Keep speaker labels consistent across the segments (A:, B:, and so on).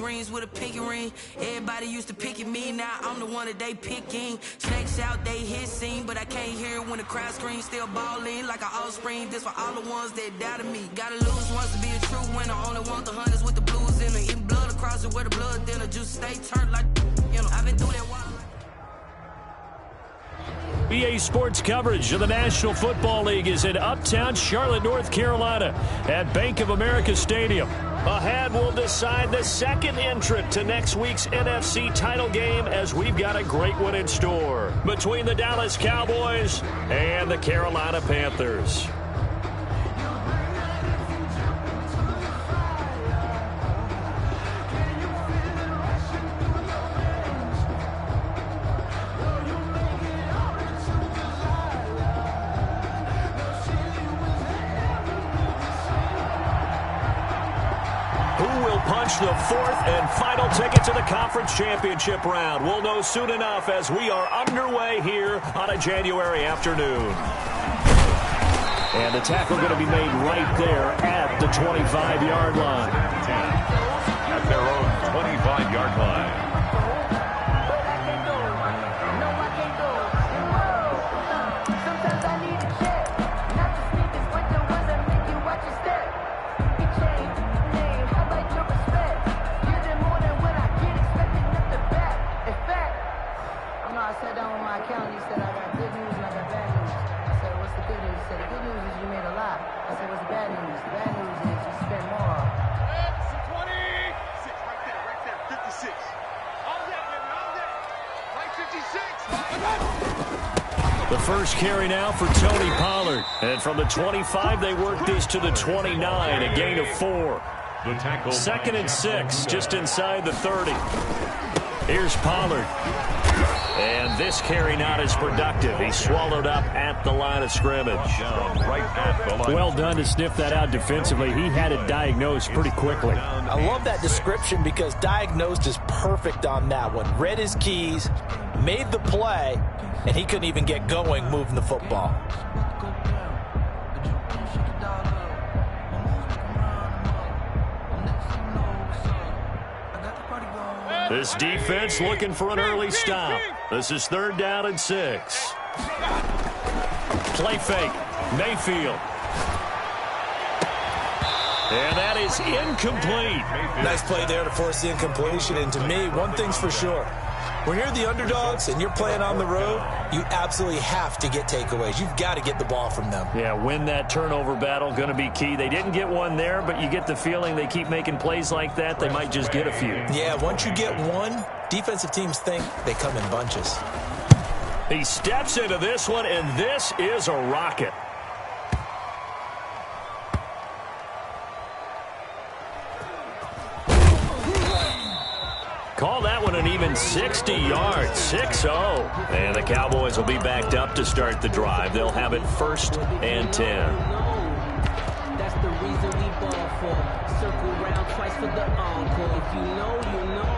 A: rings with a pinky ring. Everybody used to pick at me, now I'm the one that they picking. Snakes out, they hit scene, but I can't hear it when the crowd screams. Still balling like an offspring. This for all the ones that doubted me. Gotta lose once to be a true winner. Only want the hunters with the blues in it. Eating blood across it where the blood dinner. Juice stay turned like, you know, I've been through that while.
B: EA Sports coverage of the National Football League is in Uptown Charlotte, North Carolina at Bank of America Stadium. Ahead, we'll decide the second entrant to next week's NFC title game as we've got a great one in store between the Dallas Cowboys and the Carolina Panthers. Punch the fourth and final ticket to the conference championship round. We'll know soon enough as we are underway here on a January afternoon. And the tackle going to be made right there at the 25-yard line.
C: At their own 25-yard line.
B: The first carry now for Tony Pollard. And from the 25, they work this to the 29, a gain of 4. Second and 6, just inside the 30. Here's Pollard. And this carry not as productive. He's swallowed up at the line of scrimmage. Well done to sniff that out defensively. He had it diagnosed pretty quickly.
D: I love that description because diagnosed is perfect on that one. Read his keys, made the play, and he couldn't even get going moving the football.
B: This defense looking for an early stop. This is 3rd down and 6. Play fake. Mayfield. And that is incomplete.
D: Nice play there to force the incompletion. And to me, one thing's for sure. When you're the underdogs and you're playing on the road, you absolutely have to get takeaways. You've got to get the ball from them.
B: Yeah, win that turnover battle, going to be key. They didn't get one there, but you get the feeling they keep making plays like that, they might just get a few.
D: Yeah, once you get one, defensive teams think they come in bunches.
B: He steps into this one, and this is a rocket. Call that one an even 60 yards, 6-0. And the Cowboys will be backed up to start the drive. They'll have it 1st and 10.
E: That's the reason we ball for. Circle round twice for the encore. If you know, you know.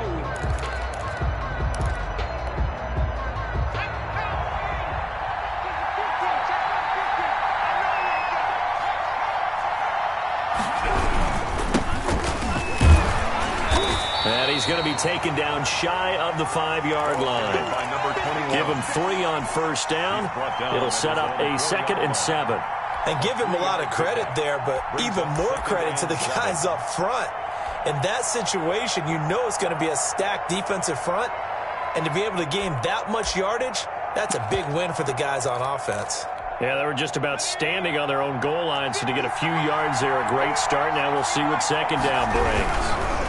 B: And he's going to be taken down shy of the 5-yard line. Give him 3 on 1st down. It'll set up a 2nd and 7.
D: And give him a lot of credit there, but even more credit to the guys up front. In that situation, you know it's going to be a stacked defensive front. And to be able to gain that much yardage, that's a big win for the guys on offense.
B: Yeah, they were just about standing on their own goal line, so to get a few yards there, a great start. Now we'll see what 2nd down brings.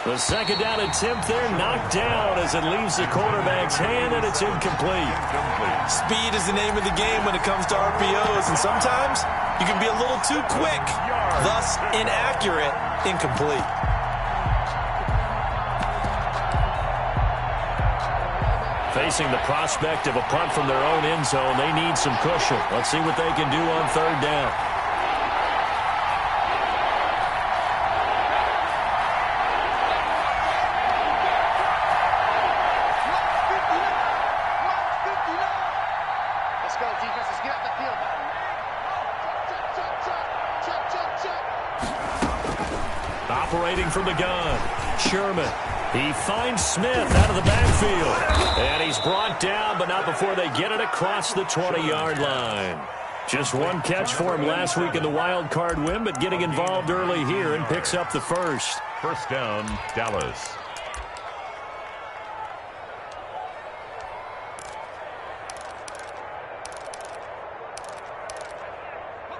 B: The 2nd down attempt there knocked down as it leaves the quarterback's hand, and it's incomplete.
D: Speed is the name of the game when it comes to RPOs, and sometimes you can be a little too quick, thus inaccurate, incomplete.
B: Facing the prospect of a punt from their own end zone, they need some cushion. Let's see what they can do on 3rd down. Operating from the gun, Sherman. He finds Smith out of the backfield. And he's brought down, but not before they get it across the 20-yard line. Just one catch for him last week in the wild card win, but getting involved early here and picks up the first.
C: First down, Dallas.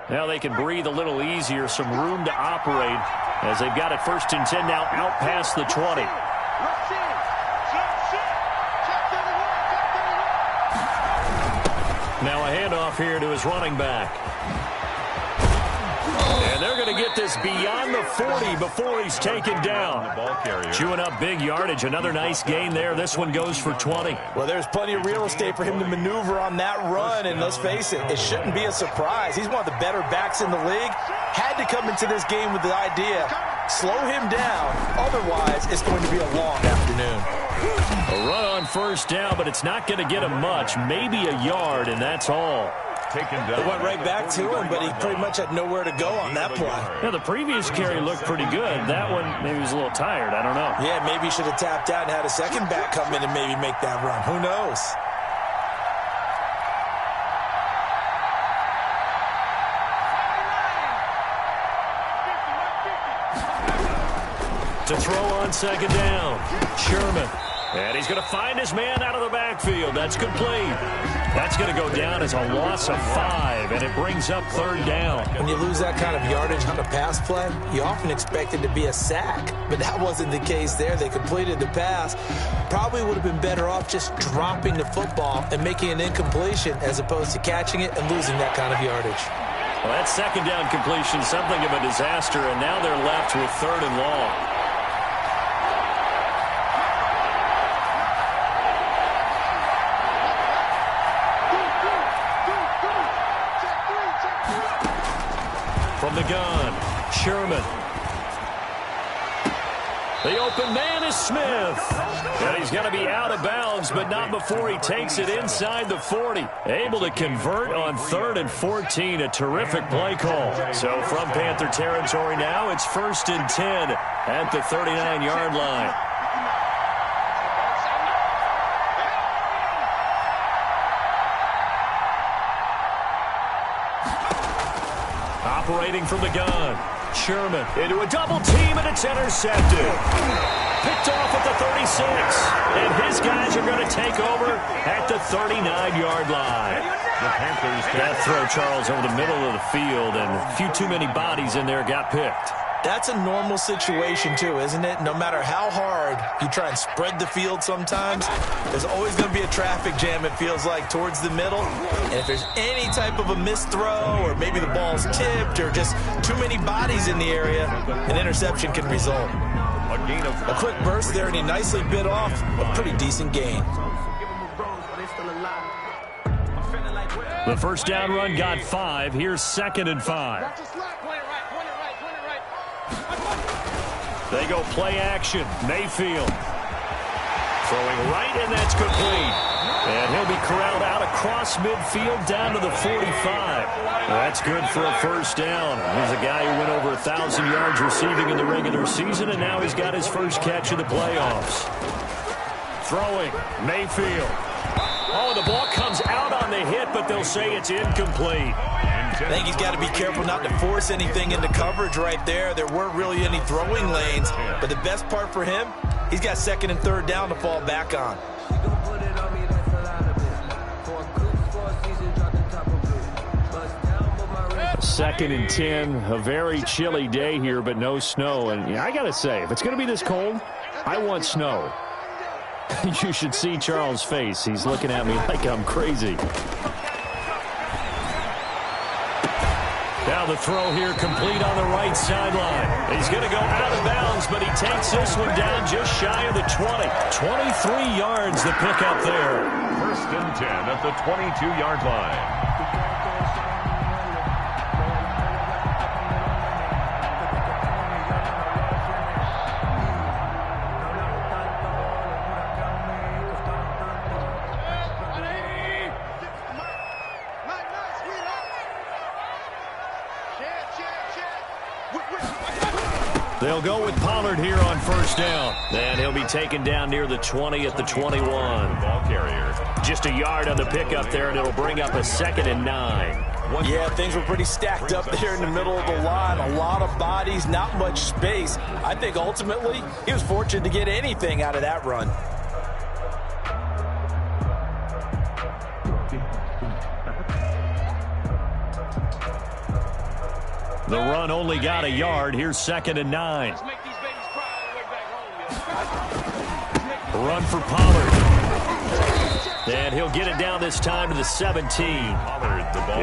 B: Now they can breathe a little easier, some room to operate as they've got it 1st and 10 now out past the 20. Now a handoff here to his running back. And they're going to get this beyond the 40 before he's taken down. Chewing up big yardage. Another nice gain there. This one goes for 20.
D: Well, there's plenty of real estate for him to maneuver on that run, and let's face it, it shouldn't be a surprise. He's one of the better backs in the league. Had to come into this game with the idea, slow him down, otherwise it's going to be a long afternoon.
B: A run on 1st down, but it's not going to get him much. Maybe a yard, and that's all.
D: It went right back to him, but he pretty much had nowhere to go on that play.
B: Yeah, the previous carry looked pretty good. That one, maybe he was a little tired. I don't know.
D: Yeah, maybe he should have tapped out and had a second back come in and maybe make that run. Who knows?
B: To throw on 2nd down, Sherman. And he's going to find his man out of the backfield. That's complete. That's going to go down as a loss of 5, and it brings up 3rd down.
D: When you lose that kind of yardage on a pass play, you often expect it to be a sack, but that wasn't the case there. They completed the pass. Probably would have been better off just dropping the football and making an incompletion as opposed to catching it and losing that kind of yardage.
B: Well, that 2nd down completion, something of a disaster, and now they're left with 3rd and long. From the gun, Sherman. The open man is Smith. And he's going to be out of bounds, but not before he takes it inside the 40. Able to convert on 3rd and 14. A terrific play call. So from Panther territory now, it's 1st and 10 at the 39-yard line. Operating from the gun, Sherman into a double team, and it's intercepted. Picked off at the 36, and his guys are going to take over at the 39-yard line.
C: The Panthers.
B: That throw, Charles, over the middle of the field, and a few too many bodies in there got picked.
D: That's a normal situation, too, isn't it? No matter how hard you try and spread the field sometimes, there's always going to be a traffic jam, it feels like, towards the middle. And if there's any type of a missed throw or maybe the ball's tipped or just too many bodies in the area, an interception can result. A quick burst there, and he nicely bit off a pretty decent gain.
B: The 1st down run got 5. Here's 2nd and 5. They go play action. Mayfield throwing right, and that's complete. And he'll be corralled out across midfield down to the 45. That's good for a 1st down. Here's a guy who went over 1,000 yards receiving in the regular season, and now he's got his first catch in the playoffs. Throwing, Mayfield. Oh, the ball comes out on the hit, but they'll say it's incomplete.
D: I think he's got to be careful not to force anything into coverage right there. There weren't really any throwing lanes, but the best part for him, he's got 2nd and 3rd down to fall back on.
B: 2nd and 10, a very chilly day here, but no snow. And yeah, I got to say, if it's going to be this cold, I want snow. You should see Charles' face. He's looking at me like I'm crazy. Now the throw here complete on the right sideline. He's going to go out of bounds, but he takes this one down just shy of the 20. 23 yards the pickup there.
C: 1st and 10 at the 22-yard line.
B: They'll go with Pollard here on first down. And he'll be taken down near the 20 at the 21.
C: Ball carrier.
B: Just a yard on the pickup there, and it'll bring up a 2nd and 9.
D: Yeah, things were pretty stacked up there in the middle of the line. A lot of bodies, not much space. I think ultimately he was fortunate to get anything out of that run.
B: The run only got a yard. Here's 2nd and 9. Run for Pollard. And he'll get it down this time to the 17.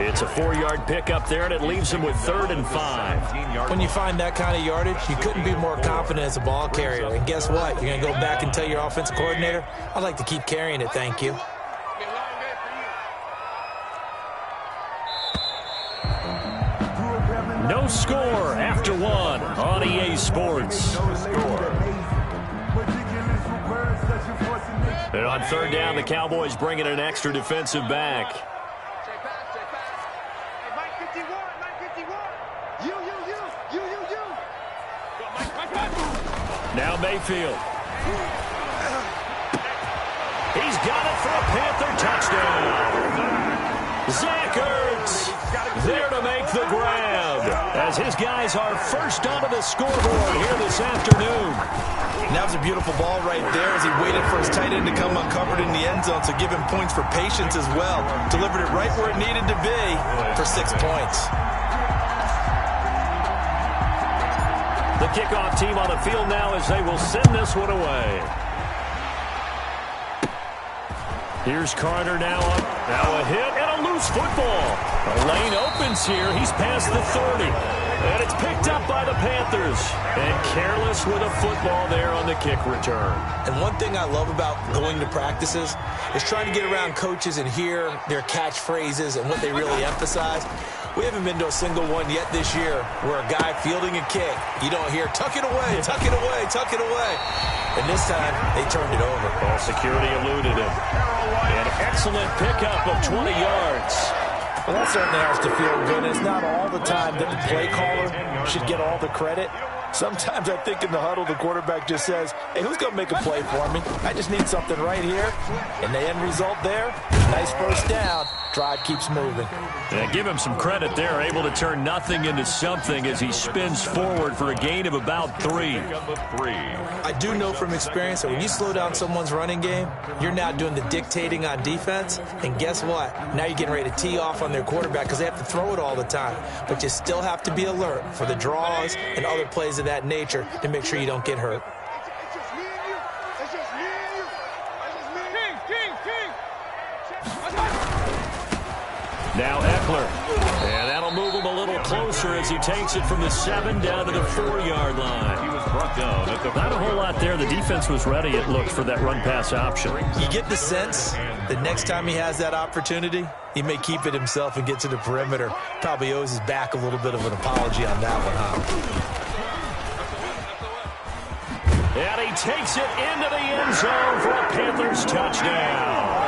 B: It's a 4-yard pickup there, and it leaves him with 3rd and 5.
D: When you find that kind of yardage, you couldn't be more confident as a ball carrier. And guess what? You're going to go back and tell your offensive coordinator, I'd like to keep carrying it, thank you.
B: No score after 1 on EA Sports. And on 3rd down, the Cowboys bring in an extra defensive back. Now Mayfield. He's got it for a Panther touchdown. Zach Ertz there to make the grab as his guys are first onto the scoreboard here this afternoon.
D: And that was a beautiful ball right there as he waited for his tight end to come uncovered in the end zone, so give him points for patience as well. Delivered it right where it needed to be for 6 points.
B: The kickoff team on the field now as they will send this one away. Here's Carter now up. Now a hit and a loose football. A lane opens here. He's past the 30. And it's picked up by the Panthers. And careless with a football there on the kick return.
D: And one thing I love about going to practices is trying to get around coaches and hear their catchphrases and what they really emphasize. We haven't been to a single one yet this year where a guy fielding a kick, you don't hear, tuck it away, tuck it away, tuck it away. And this time, they turned it over.
B: Ball security eluded him. An excellent pickup of 20 yards.
D: Well, that certainly has to feel good. It's not all the time that the play caller should get all the credit. Sometimes I think in the huddle, the quarterback just says, hey, who's going to make a play for me? I just need something right here. And the end result there, nice first down. Drive keeps moving.
B: Yeah, give him some credit there. Able to turn nothing into something as he spins forward for a gain of about 3.
D: I do know from experience that when you slow down someone's running game, you're now doing the dictating on defense. And guess what? Now you're getting ready to tee off on their quarterback because they have to throw it all the time. But you still have to be alert for the draws and other plays of that nature to make sure you don't get hurt.
B: Now Eckler. And that'll move him a little closer as he takes it from the 7 down to the 4-yard line.
C: He was brought down at the
B: Not a whole lot there. The defense was ready, it looked, for that run-pass option.
D: You get the sense that next time he has that opportunity, he may keep it himself and get to the perimeter. Probably owes his back a little bit of an apology on that one, huh?
B: And he takes it into the end zone for a Panthers touchdown.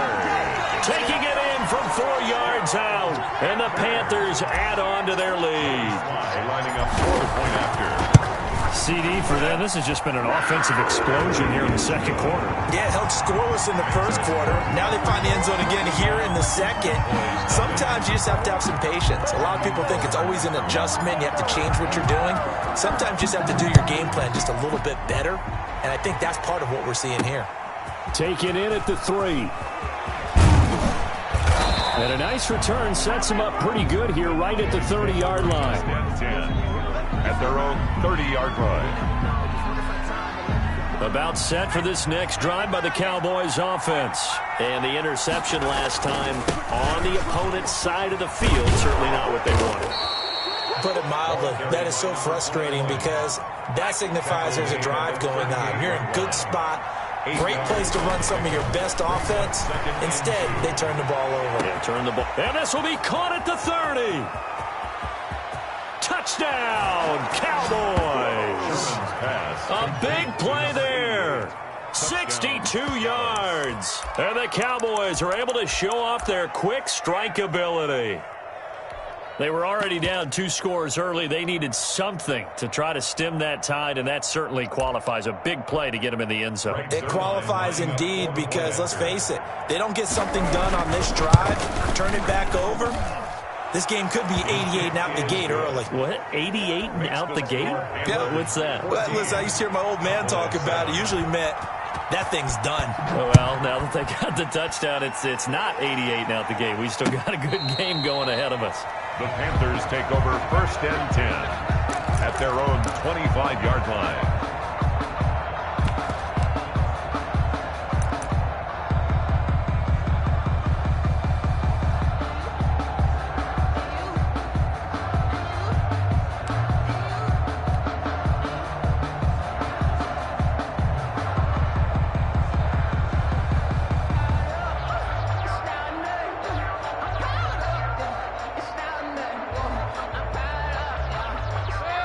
B: Taking it in from 4 yards out, and the Panthers add on to their lead.
C: lining up for the point after.
B: CD for them. This has just been an offensive explosion here in the second quarter.
D: Yeah, held scoreless in the first quarter. Now they find the end zone again here in the second. Sometimes you just have to have some patience. A lot of people think it's always an adjustment. You have to change what you're doing. Sometimes you just have to do your game plan just a little bit better. And I think that's part of what we're seeing here.
B: Taken in at the 3. And a nice return sets him up pretty good here right at the 30-yard line.
C: 10 at their own 30-yard line.
B: About set for this next drive by the Cowboys offense. And the interception last time on the opponent's side of the field. Certainly not what they wanted.
D: Put it mildly, that is so frustrating because that signifies there's a drive going on. You're in a good spot. Great place to run some of your best offense. Instead, they turn the ball over.
B: Yeah, turn the ball. And this will be caught at the 30. Touchdown, Cowboys. A big play there. 62 yards. And the Cowboys are able to show off their quick strike ability. They were already down 2 scores early. They needed something to try to stem that tide, and that certainly qualifies. A big play to get them in the end zone.
D: It qualifies indeed because, let's face it, they don't get something done on this drive, turn it back over, this game could be 88 and out the gate early.
B: What? 88 and out the gate?
D: Yeah.
B: What's that?
D: Well, listen, I used to hear my old man talk about it. Usually meant that thing's done.
B: Well, now that they got the touchdown, it's not 88 and out the gate. We still got a good game going ahead of us.
C: The Panthers take over 1st and 10 at their own 25-yard line.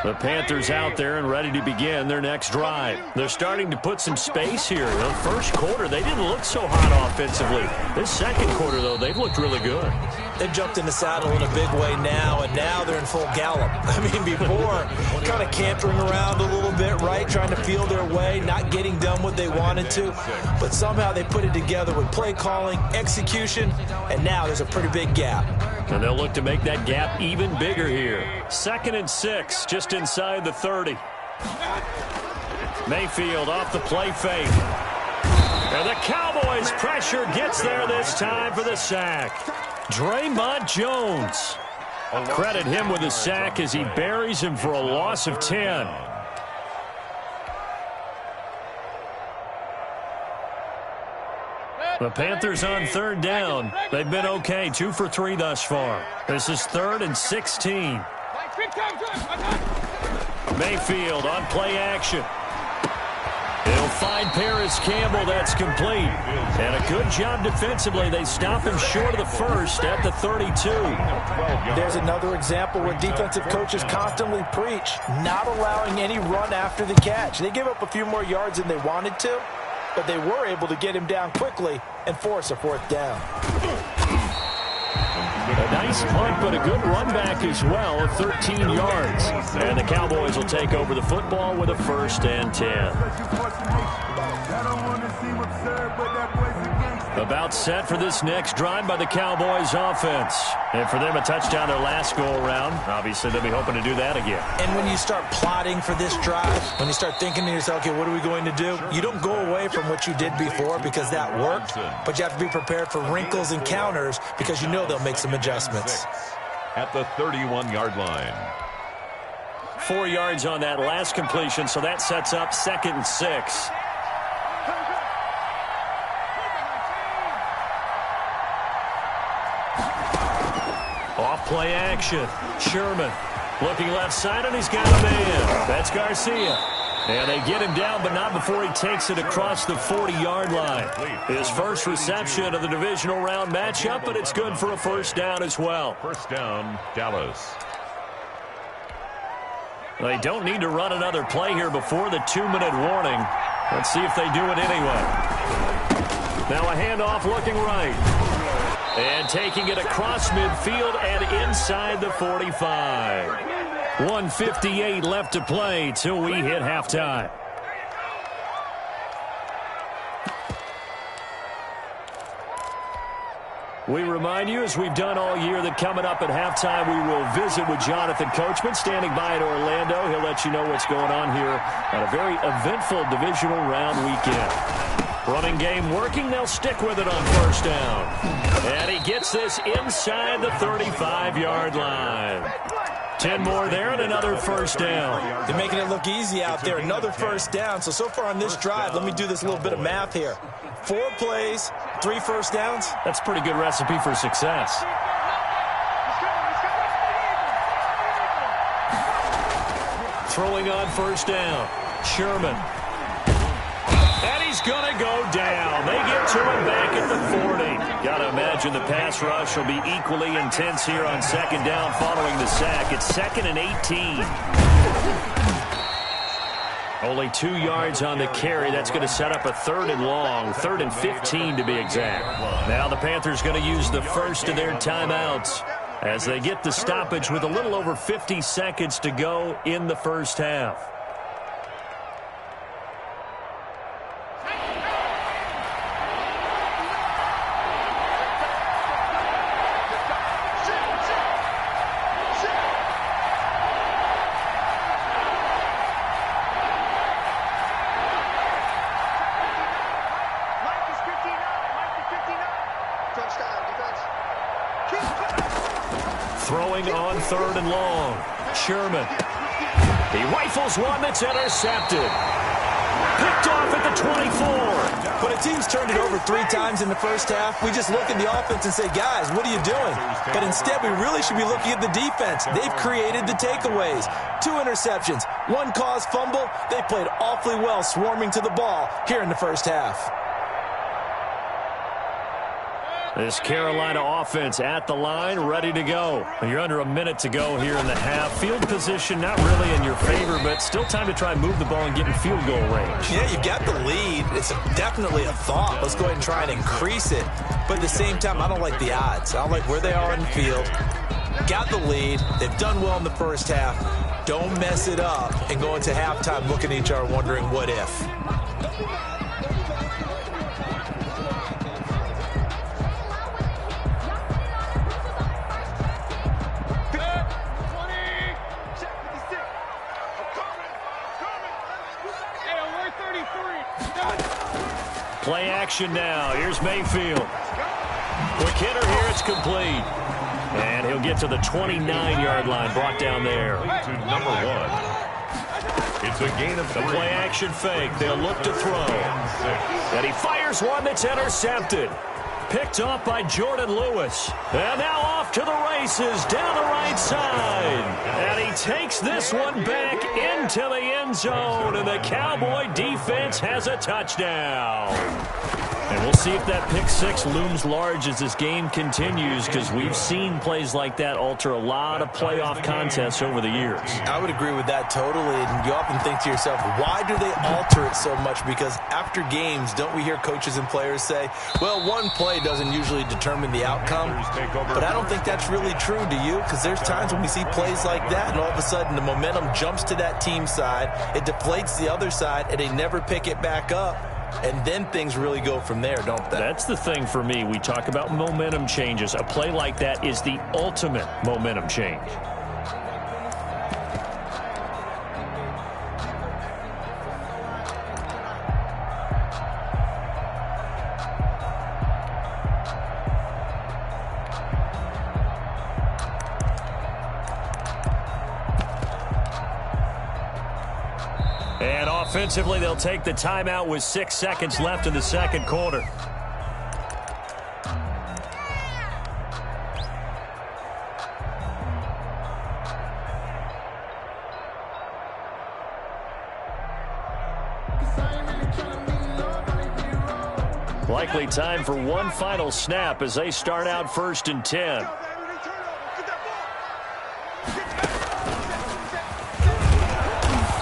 B: The Panthers out there and ready to begin their next drive. They're starting to put some space here. The first quarter, they didn't look so hot offensively. This second quarter, though, they've looked really good.
D: They've jumped in the saddle in a big way now, and now they're in full gallop. I mean, before, kind of cantering around a little bit, right, trying to feel their way, not getting done what they wanted to. But somehow they put it together with play calling, execution, and now there's a pretty big gap.
B: And they'll look to make that gap even bigger here. 2nd and 6, just inside the 30. Mayfield off the play fake. And the Cowboys' pressure gets there this time for the sack. Draymond Jones. Credit him with a sack as he buries him for a loss of 10. The Panthers on 3rd down. They've been okay, 2 for 3 thus far. This is 3rd and 16. Mayfield on play action. He'll find Paris Campbell. That's complete. And a good job defensively. They stop him short of the first at the 32.
D: There's another example where defensive coaches constantly preach, not allowing any run after the catch. They gave up a few more yards than they wanted to, but they were able to get him down quickly and force a 4th down.
B: A nice punt, but a good run back as well of 13 yards. And the Cowboys will take over the football with a 1st and 10. About set for this next drive by the Cowboys offense. And for them, a touchdown their last go-around. Obviously, they'll be hoping to do that again.
D: And when you start plotting for this drive, when you start thinking to yourself, okay, what are we going to do? You don't go away from what you did before because that worked, but you have to be prepared for wrinkles and counters because you know they'll make some adjustments.
C: At the 31-yard line.
B: 4 yards on that last completion, so that sets up 2nd and 6. Off play action. Sherman looking left side, and he's got a man. That's Garcia. And they get him down, but not before he takes it across the 40-yard line. His first reception of the divisional round matchup, but it's good for a 1st down as well.
C: 1st down, Dallas.
B: They don't need to run another play here before the 2-minute warning. Let's see if they do it anyway. Now a handoff looking right. And taking it across midfield and inside the 45. 1:58 left to play till we hit halftime. We remind you, as we've done all year, that coming up at halftime, we will visit with Jonathan Coachman, standing by in Orlando. He'll let you know what's going on here on a very eventful divisional round weekend. Running game working. They'll stick with it on 1st down. And he gets this inside the 35-yard line. 10 more there and another 1st down.
D: They're making it look easy out there. Another 1st down. So far on this drive, let me do this little bit of math here. 4 plays, 3 1st downs.
B: That's a pretty good recipe for success. Throwing on 1st down. Sherman. And he's going to go down. They get to him back at the 40. Got to imagine the pass rush will be equally intense here on 2nd down following the sack. It's 2nd and 18. Only 2 yards on the carry. That's going to set up a 3rd and long, 3rd and 15 to be exact. Now the Panthers going to use the first of their timeouts. as they get the stoppage with a little over 50 seconds to go in the first half. Throwing on 3rd and long. Sherman. He rifles one that's intercepted. Picked off at the 24.
D: When a team's turned it over 3 times in the first half, we just look at the offense and say, guys, what are you doing? But instead, we really should be looking at the defense. They've created the takeaways. 2 interceptions, 1 caused fumble. They played awfully well swarming to the ball here in the first half.
B: This Carolina offense at the line, ready to go. You're under a minute to go here in the half. Field position not really in your favor, but still time to try and move the ball and get in field goal range.
D: Yeah, you got the lead. It's definitely a thought. Let's go ahead and try and increase it. But at the same time, I don't like the odds. I don't like where they are in the field. Got the lead. They've done well in the first half. Don't mess it up and go into halftime looking at each other wondering what if.
B: Play action now. Here's Mayfield. Quick hitter here. It's complete. And he'll get to the 29-yard line. Brought down there.
C: To number 1. It's a gain of 3.
B: The play action fake. They'll look to throw. And he fires one that's intercepted. Picked off by Jordan Lewis. And now off to the races down the right side. And he takes this one back into the end zone. And the Cowboy defense has a touchdown. And we'll see if that pick 6 looms large as this game continues, because we've seen plays like that alter a lot of playoff contests over the years.
D: I would agree with that totally. And you often think to yourself, why do they alter it so much? Because after games, don't we hear coaches and players say, well, one play doesn't usually determine the outcome. But I don't think that's really true, do you? Because there's times when we see plays like that, and all of a sudden the momentum jumps to that team side, it deflates the other side, and they never pick it back up. And then things really go from there, don't they?
B: That's the thing for me. We talk about momentum changes. A play like that is the ultimate momentum change. And offensively, they'll take the timeout with 6 seconds left in the second quarter. Likely time for one final snap as they start out 1st and 10.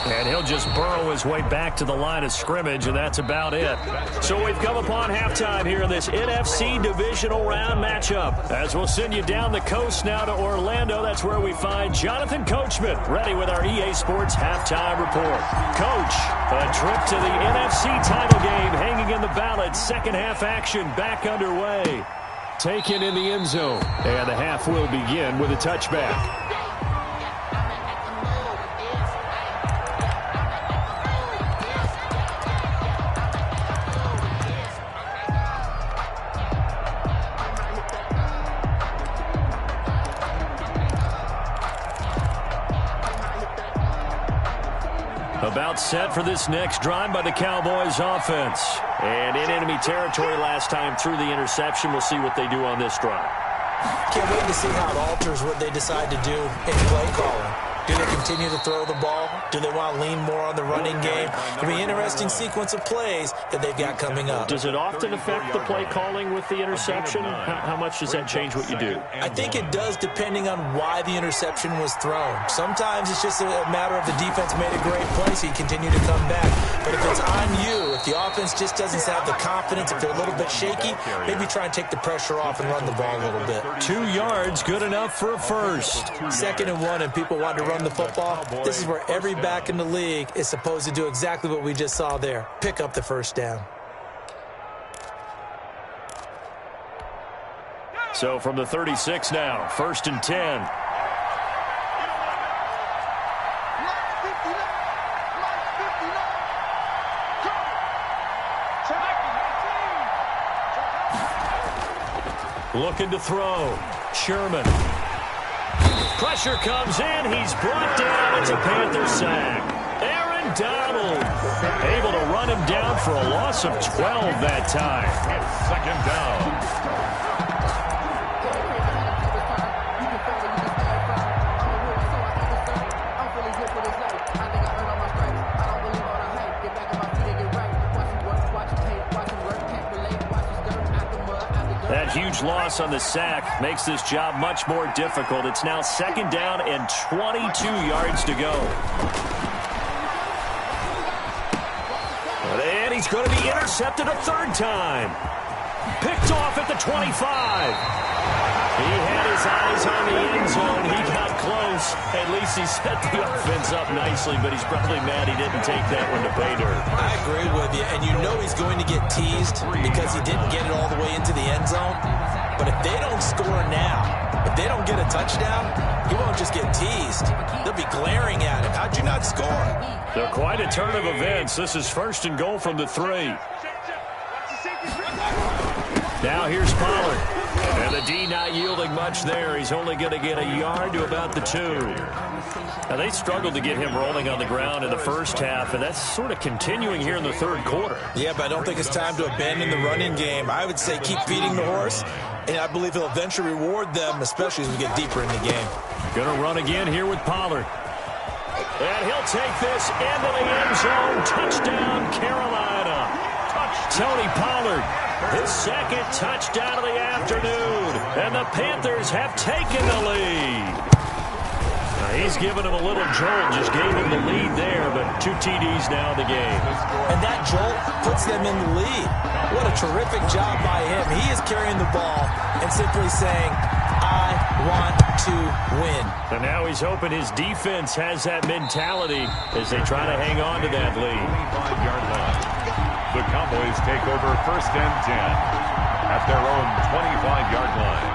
B: And he'll just burrow his way back to the line of scrimmage, and that's about it. So we've come upon halftime here in this NFC divisional round matchup. As we'll send you down the coast now to Orlando, that's where we find Jonathan Coachman, ready with our EA Sports halftime report. Coach, a trip to the NFC title game hanging in the balance. Second half action back underway. Taken in the end zone. And the half will begin with a touchback. About set for this next drive by the Cowboys offense. And in enemy territory last time through the interception. We'll see what they do on this drive.
D: Can't wait to see how it alters what they decide to do in play calling. Do they continue to throw the ball? Do they want to lean more on the running game? It'll be an interesting sequence of plays that they've got coming up.
B: Does it often affect the play calling with the interception? How much does that change what you do?
D: I think it does, depending on why the interception was thrown. Sometimes it's just a matter of the defense made a great play, so you continue to come back. But if it's on you, if the offense just doesn't have the confidence, if they're a little bit shaky, maybe try and take the pressure off and run the ball a little bit.
B: 2 yards, good enough for a first.
D: 2nd and 1, and people want to run the football. This is where every back in the league is supposed to do exactly what we just saw there. Pick up the first down.
B: So from the 36 now, 1st and 10. Looking to throw. Sherman. Pressure comes in. He's brought down. It's a Panther sack. Aaron Donald able to run him down for a loss of 12 that time.
C: It's 2nd down.
B: That huge loss on the sack makes this job much more difficult. It's now 2nd down and 22 yards to go. And he's going to be intercepted a 3rd time. Picked off at the 25. He had his eyes on the end zone. He got close. At least he set the offense up nicely, but he's probably mad he didn't take that one to pay dirt.
D: I agree with you, and you know he's going to get teased because he didn't get it all the way into the end zone. But if they don't score now, if they don't get a touchdown, he won't just get teased. They'll be glaring at him. How'd you not score?
B: They're quite a turn of events. This is 1st and goal from the 3. Now here's Pollard. And the D not yielding much there. He's only going to get a yard to about the 2. Now, they struggled to get him rolling on the ground in the first half, and that's sort of continuing here in the 3rd quarter.
D: Yeah, but I don't think it's time to abandon the running game. I would say keep feeding the horse, and I believe he'll eventually reward them, especially as we get deeper in the game.
B: Going to run again here with Pollard. And he'll take this into the end zone. Touchdown, Carolina. Tony Pollard, his 2nd touchdown of the afternoon. And the Panthers have taken the lead. Now, he's given him a little jolt, just gave him the lead there, but 2 TDs now in the game.
D: And that jolt puts them in the lead. What a terrific job by him. He is carrying the ball and simply saying, I want to win.
B: And now he's hoping his defense has that mentality as they try to hang on to that lead.
C: 25-yard line. The Cowboys take over 1st and 10 at their own 25-yard line.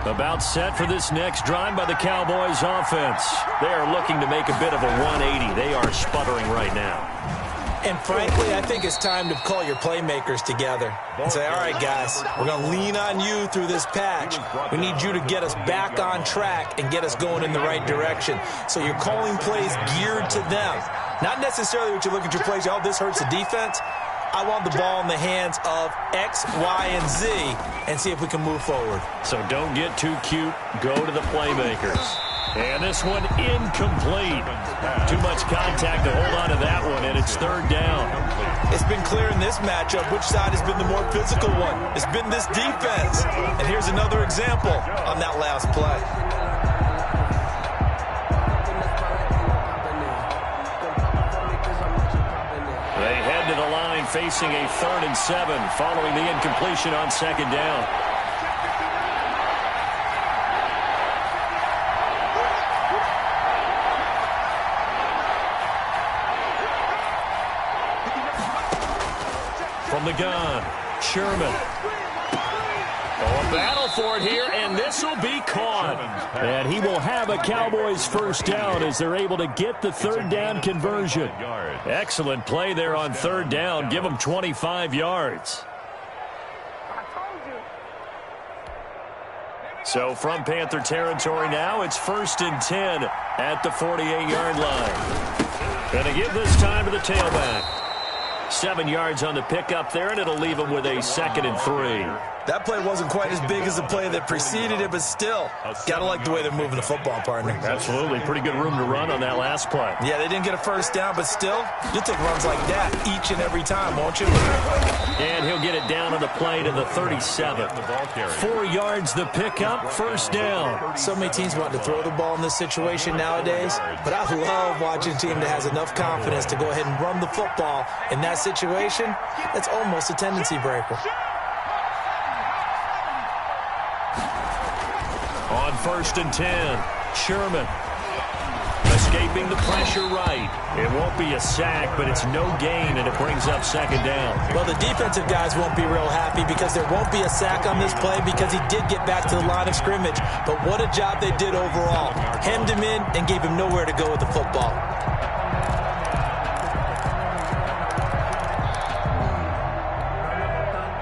B: About set for this next drive by the Cowboys offense. They are looking to make a bit of a 180. They are sputtering right now.
D: And frankly, I think it's time to call your playmakers together and say, all right, guys, we're going to lean on you through this patch. We need you to get us back on track and get us going in the right direction. So you're calling plays geared to them. Not necessarily what you look at your plays, oh, this hurts the defense. I want the ball in the hands of X, Y, and Z and see if we can move forward.
B: So don't get too cute. Go to the playmakers. And this one incomplete. Too much contact to hold on to that one, and it's 3rd down.
D: It's been clear in this matchup which side has been the more physical one. It's been this defense. And here's another example on that last play.
B: They head to the line facing a 3rd and 7 following the incompletion on 2nd down. From the gun, Sherman. Oh, a battle for it here, and this will be caught. And he will have a Cowboys 1st down as they're able to get the 3rd down conversion. Excellent play there on 3rd down. Give them 25 yards. So from Panther territory now, it's 1st and 10 at the 48-yard line. And to give this time to the tailback. 7 yards on the pickup there, and it'll leave him with a 2nd and 3.
D: That play wasn't quite as big as the play that preceded it, but still, gotta like the way they're moving the football, partner.
B: Absolutely. Pretty good room to run on that last play.
D: Yeah, they didn't get a first down, but still, you'll take runs like that each and every time, won't you?
B: And he'll get it down on the play to the 37. 4 yards the pickup, first down.
D: So many teams want to throw the ball in this situation nowadays, but I love watching a team that has enough confidence to go ahead and run the football in that situation. That's almost a tendency breaker.
B: On 1st and 10, Sherman escaping the pressure right. It won't be a sack, but it's no gain, and it brings up second down.
D: Well, the defensive guys won't be real happy because there won't be a sack on this play because he did get back to the line of scrimmage. But what a job they did overall. Hemmed him in and gave him nowhere to go with the football.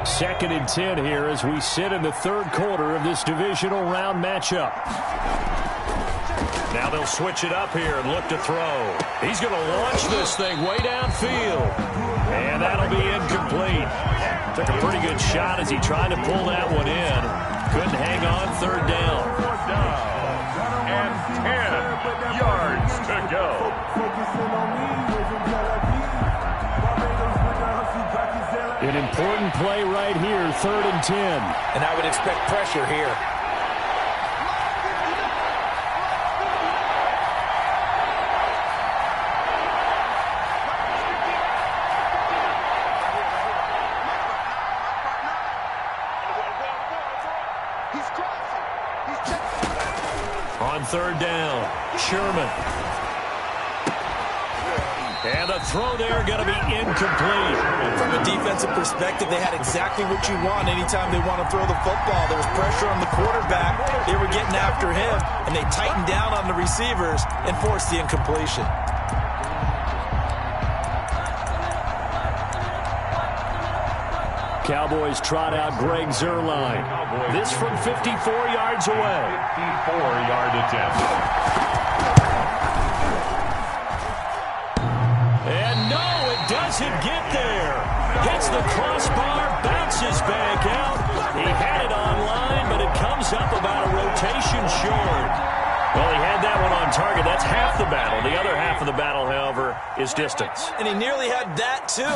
B: Second and 10 here as we sit in the third quarter of this divisional round matchup. Now they'll switch it up here and look to throw. He's going to launch this thing way downfield. And that'll be incomplete. Took a pretty good shot as he tried to pull that one in. Couldn't hang on, third down.
C: And 10 yards to go.
B: An important play right here, 3rd and 10.
D: And I would expect pressure here.
B: On 3rd down, Sherman. And the throw there going to be incomplete.
D: From a defensive perspective, they had exactly what you want anytime they want to throw the football. There was pressure on the quarterback. They were getting after him, and they tightened down on the receivers and forced the incompletion.
B: Cowboys trot out Greg Zuerlein. This from 54 yards away.
C: 54-yard attempt.
B: And no, it doesn't get there. Hits the crossbar, bounces back out. He had it on line, but it comes up about a rotation short. Well, he had that one on target. That's half the battle. The other half of the battle, however, is distance.
D: And he nearly had that, too.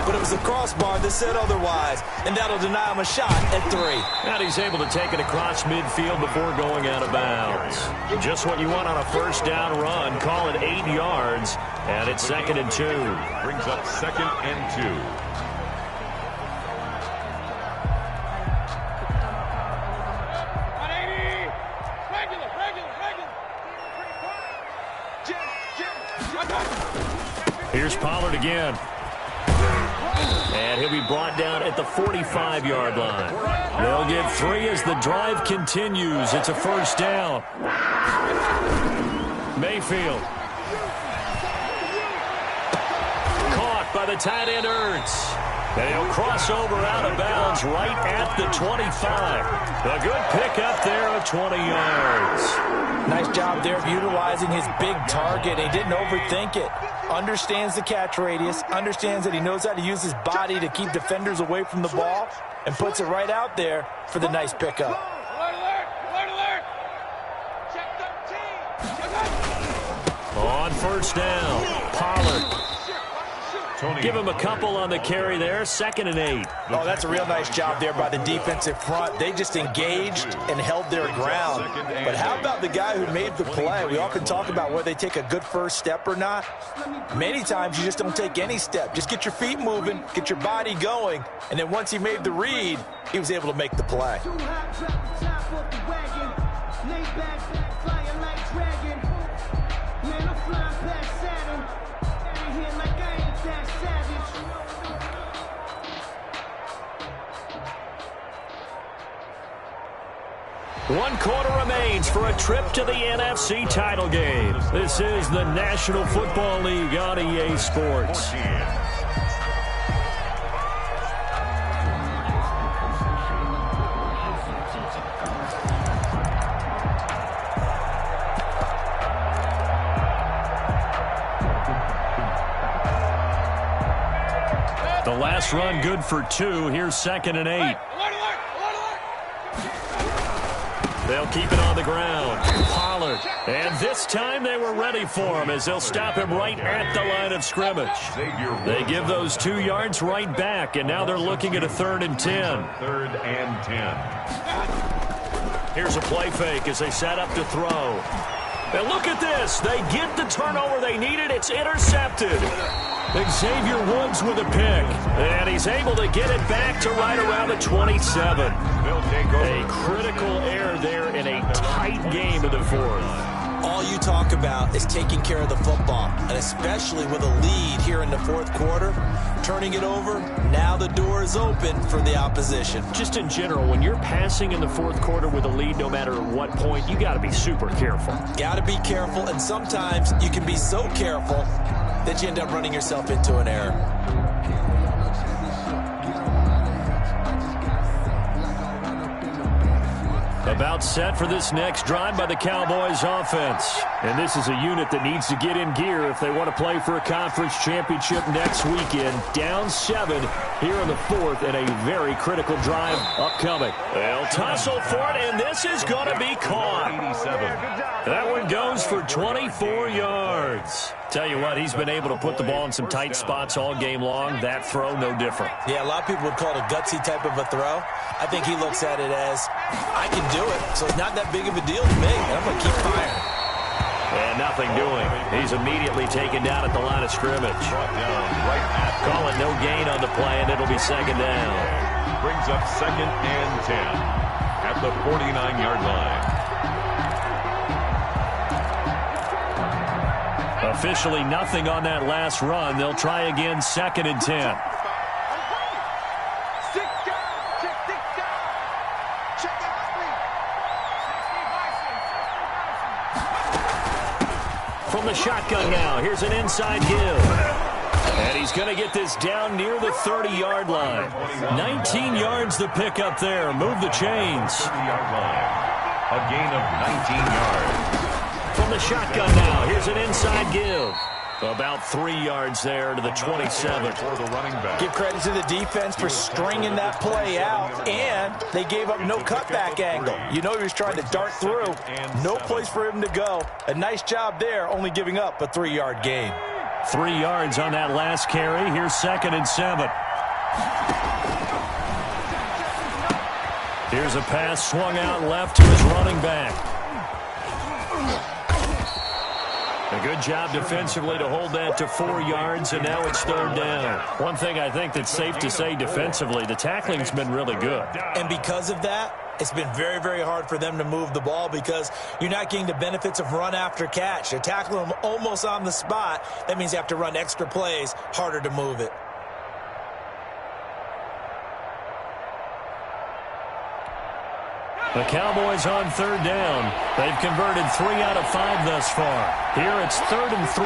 D: But it was the crossbar that said otherwise. And that'll deny him a shot at 3.
B: And he's able to take it across midfield before going out of bounds. Just what you want on a first down run. Call it 8 yards. And it's 2nd and 2.
C: Brings up 2nd and 2.
B: Here's Pollard again. And he'll be brought down at the 45-yard line. They'll get 3 as the drive continues. It's a first down. Mayfield. Caught by the tight end Ertz. And he'll cross over out of bounds right at the 25. A good pickup there of 20 yards.
D: Nice job there of utilizing his big target. He didn't overthink it. Understands the catch radius, understands that he knows how to use his body to keep defenders away from the ball, and puts it right out there for the nice pickup.
F: Alert, alert. Check 13.
B: On first down, Pollard. Give him a couple on the carry there, 2nd and 8.
D: Oh, that's a real nice job there by the defensive front. They just engaged and held their ground. But how about the guy who made the play? We often talk about whether they take a good first step or not. Many times you just don't take any step. Just get your feet moving, get your body going, and then once he made the read, he was able to make the play.
B: One quarter remains for a trip to the NFC title game. This is the National Football League on EA Sports. The last run good for 2. Here's 2nd and 8. They'll keep it on the ground. Pollard. And this time they were ready for him as they'll stop him right at the line of scrimmage. They give those 2 yards right back, and now they're looking at a 3rd and 10.
C: 3rd and 10.
B: Here's a play fake as they set up to throw. And look at this. They get the turnover they needed. It's intercepted. Xavier Woods with a pick. And he's able to get it back to right around the 27. A critical error there in a tight game in the 4th.
D: All you talk about is taking care of the football, and especially with a lead here in the 4th quarter, turning it over, now the door is open for the opposition.
B: Just in general, when you're passing in the 4th quarter with a lead, no matter at what point, you got to be super careful.
D: Got to be careful, and sometimes you can be so careful that you end up running yourself into an error.
B: About set for this next drive by the Cowboys offense. And this is a unit that needs to get in gear if they want to play for a conference championship next weekend. Down 7 here in the 4th, and a very critical drive upcoming. They'll tussle for it, and this is going to be caught.
C: 87.
B: That one goes for 24 yards. Tell you what, he's been able to put the ball in some tight spots all game long. That throw, no different.
D: Yeah, a lot of people would call it a gutsy type of a throw. I think he looks at it as, I can do it, so it's not that big of a deal to me, and I'm going to keep firing.
B: And nothing doing. He's immediately taken down at the line of scrimmage. Call it no gain on the play, and it'll be 2nd down.
C: Brings up 2nd and 10 at the 49-yard line.
B: Officially nothing on that last run. They'll try again, 2nd and 10. From the shotgun now, here's an inside give. And he's going to get this down near the 30-yard line. 19 yards to pick up there. Move the chains.
C: 30-yard line. A gain of 19 yards.
B: From the shotgun now, here's an inside give. About 3 yards there to the 27.
C: For the running back.
D: Give credit to the defense for stringing that play out, and they gave up no cutback angle. You know he was trying to dart through. No place for him to go. A nice job there, only giving up a 3-yard gain.
B: 3 yards on that last carry. Here's 2nd and 7. Here's a pass swung out left to his running back. A good job defensively to hold that to 4 yards, and now it's 3rd down. One thing I think that's safe to say defensively, the tackling's been really good.
D: And because of that, it's been very, very hard for them to move the ball because you're not getting the benefits of run after catch. You're tackling them almost on the spot. That means you have to run extra plays, harder to move it.
B: The Cowboys on 3rd down. They've converted 3 out of 5 thus far. Here it's 3rd and 3.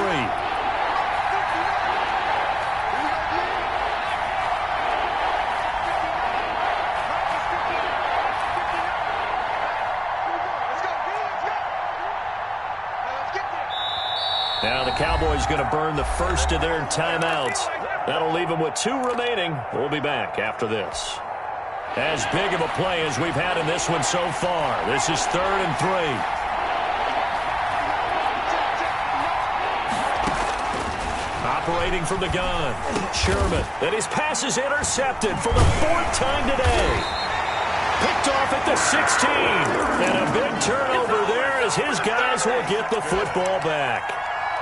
B: Now the Cowboys going to burn the first of their timeouts. That'll leave them with 2 remaining. We'll be back after this. As big of a play as we've had in this one so far. This is 3rd and 3. Operating from the gun, Sherman. And his pass is intercepted for the 4th time today. Picked off at the 16. And a big turnover there as his guys will get the football back.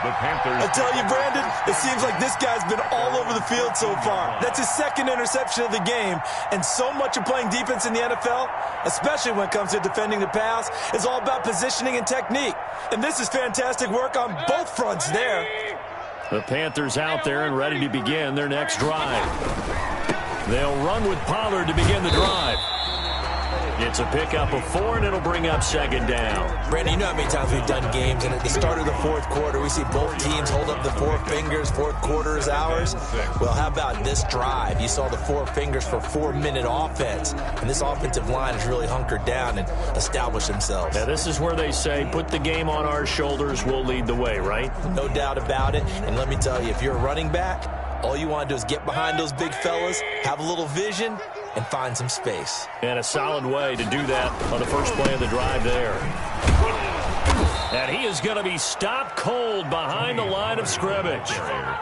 C: The Panthers.
D: I tell you, Brandon, it seems like this guy's been all over the field so far. That's his 2nd interception of the game. And so much of playing defense in the NFL, especially when it comes to defending the pass, is all about positioning and technique. And this is fantastic work on both fronts there.
B: The Panthers out there and ready to begin their next drive. They'll run with Pollard to begin the drive. It's a pickup of 4, and it'll bring up 2nd down.
D: Brandon, you know how many times we've done games, and at the start of the 4th quarter, we see both teams hold up the 4 fingers, 4th quarter is ours. Well, how about this drive? You saw the 4 fingers for 4-minute offense, and this offensive line has really hunkered down and established themselves.
B: Now, this is where they say, put the game on our shoulders, we'll lead the way, right?
D: No doubt about it, and let me tell you, if you're a running back, all you want to do is get behind those big fellas, have a little vision, and find some space.
B: And a solid way to do that on the first play of the drive there. And he is going to be stopped cold behind the line of scrimmage.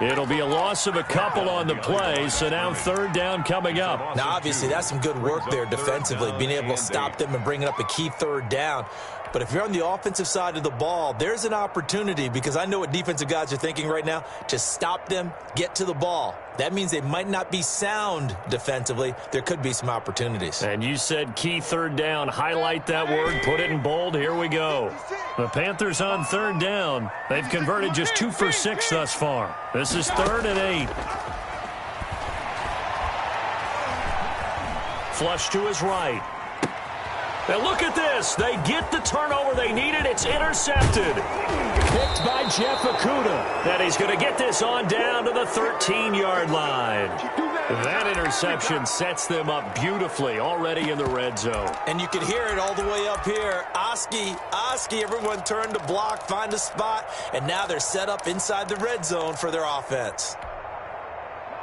B: It'll be a loss of a couple on the play, so now third down coming up.
D: Now, obviously, that's some good work there defensively, being able to stop them and bringing up a key third down. But if you're on the offensive side of the ball, there's an opportunity, because I know what defensive guys are thinking right now, to stop them, get to the ball. That means they might not be sound defensively. There could be some opportunities.
B: And you said key third down. Highlight that word. Put it in bold. Here we go. The Panthers on third down. They've converted just 2 for 6 thus far. This is 3rd and 8. Flush to his right. And look at this. They get the turnover they needed. It's intercepted. Picked by Jeff Okudah. And he's going to get this on down to the 13-yard line. That interception sets them up beautifully already in the red zone.
D: And you can hear it all the way up here. Oski, everyone turned to block, find a spot, and now they're set up inside the red zone for their offense.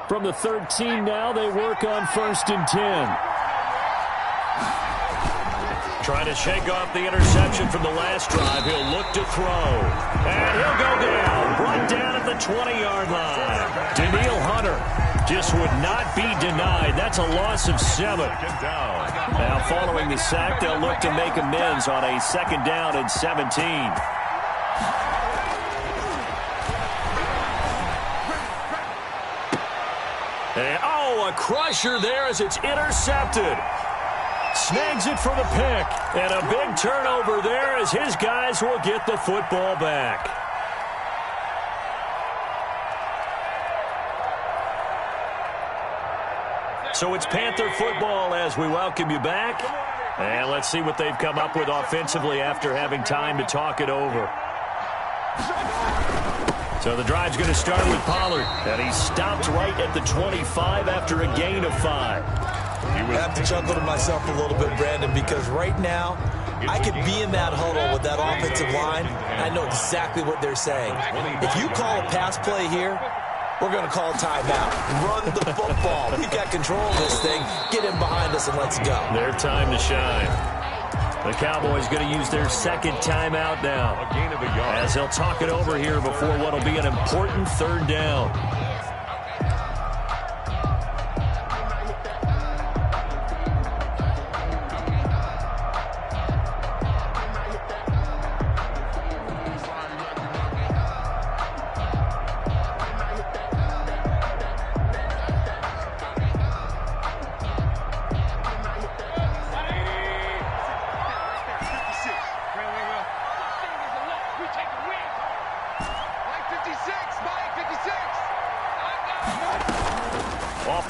B: From the 13 now, they work on 1st and 10. Trying to shake off the interception from the last drive. He'll look to throw. And he'll go down. Brought down at the 20-yard line. Daniil Hunter just would not be denied. That's a loss of 7. Now following the sack, they'll look to make amends on a 2nd down and 17. And, a crusher there as it's intercepted. Snags it for the pick. And a big turnover there as his guys will get the football back. So it's Panther football as we welcome you back. And let's see what they've come up with offensively after having time to talk it over. So the drive's going to start with Pollard. And he stopped right at the 25 after a gain of 5.
D: I have to chuckle to myself a little bit, Brandon, because right now I could be in that huddle with that offensive line, and I know exactly what they're saying. If you call a pass play here, we're going to call a timeout. Run the football. We've got control of this thing. Get in behind us and let's go.
B: Their time to shine. The Cowboys going to use their 2nd timeout now, as they'll talk it over here before what will be an important 3rd down.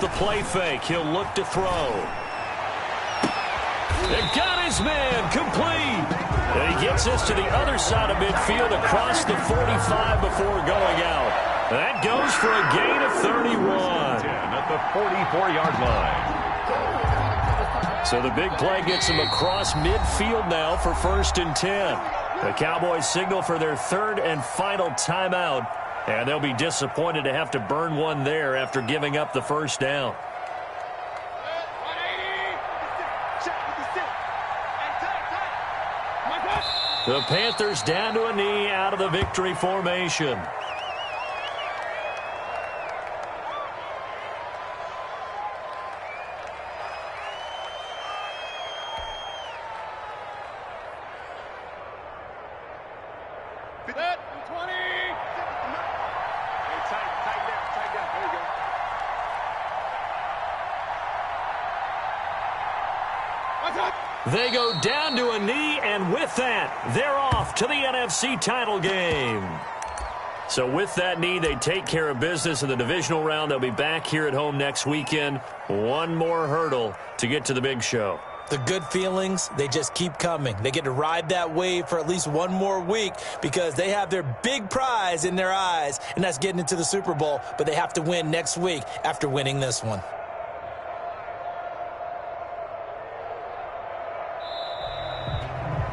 B: The play fake. He'll look to throw. It got his man complete. And he gets this to the other side of midfield across the 45 before going out. That goes for a gain of 31.
C: At the 44-yard line.
B: So the big play gets him across midfield now for 1st and 10. The Cowboys signal for their 3rd and final timeout. And they'll be disappointed to have to burn one there after giving up the 1st down. The Panthers down to a knee out of the victory formation. They go down to a knee, and with that, they're off to the NFC title game. So with that knee, they take care of business in the divisional round. They'll be back here at home next weekend. One more hurdle to get to the big show.
D: The good feelings, they just keep coming. They get to ride that wave for at least one more week because they have their big prize in their eyes, and that's getting into the Super Bowl. But they have to win next week after winning this one.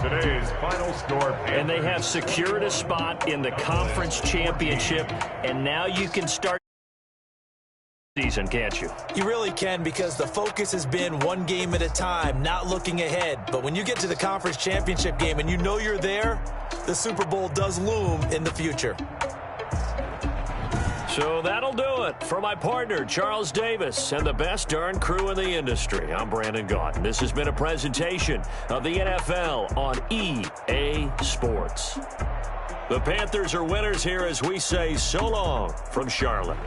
C: Today's final score.
B: And they have secured a spot in the conference championship, and now you can start season, can't you?
D: You really can, because the focus has been one game at a time, not looking ahead. But when you get to the conference championship game and you know you're there, the Super Bowl does loom in the future.
B: So that'll do it. For my partner, Charles Davis, and the best darn crew in the industry, I'm Brandon Gaudin. This has been a presentation of the NFL on EA Sports. The Panthers are winners here as we say so long from Charlotte.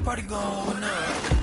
A: Party going up.